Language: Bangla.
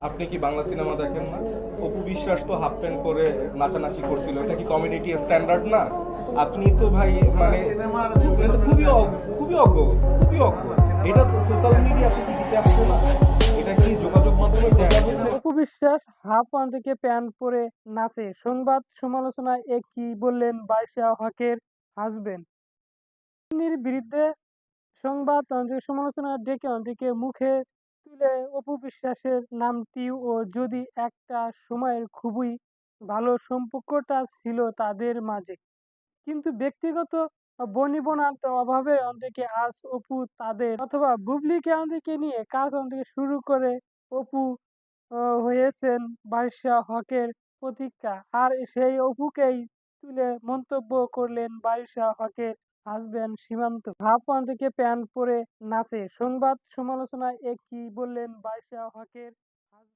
আপনি কি বাংলা সিনেমা দেখেন না? অপু বিশ্বাস তো হাফ প্যান্ট পরে নাচানাচি করছিল, এটা কি কমিউনিটি স্ট্যান্ডার্ড না? আপনি তো ভাই মানে সিনেমার এটা তো খুবই অজ্ঞ, খুবই অজ্ঞ। এটা তো সোশ্যাল মিডিয়া আপনি কি আসছে না? এটা কি যোগাযোগ মাধ্যমে দেখা হয়েছে? অপু বিশ্বাস হাফ প্যান্ট থেকে প্যান্ট পরে নাচে, সংবাদ সমালোচনায় কি বললেন বাদশা হকের হাসবেন্ড? এর বিরুদ্ধে সংবাদ সমালোচনা ডেকে অনেকে মুখে তুলে অপু বিশ্বাসের নামটিও, যদি একটা সময়ের খুবই ভালো সম্পর্কটা ছিল তাদের মাঝে, কিন্তু ব্যক্তিগত বনিবনার অভাবে অনেকে আজ অপু তাদের অথবা বুবলিকে অনেকে নিয়ে কাজ অনেকে শুরু করে অপু হয়েছেন বাদশা হকের প্রতীক্ষা। আর সেই অপুকেই তুলে মন্তব্য করলেন বাদশা হকের হাসবেন্ড সীমান্ত। হাফ প্যান্ট থেকে প্যান্ট পরে নাচে, সংবাদ সমালোচনায় কি বললেন বাদশা হকের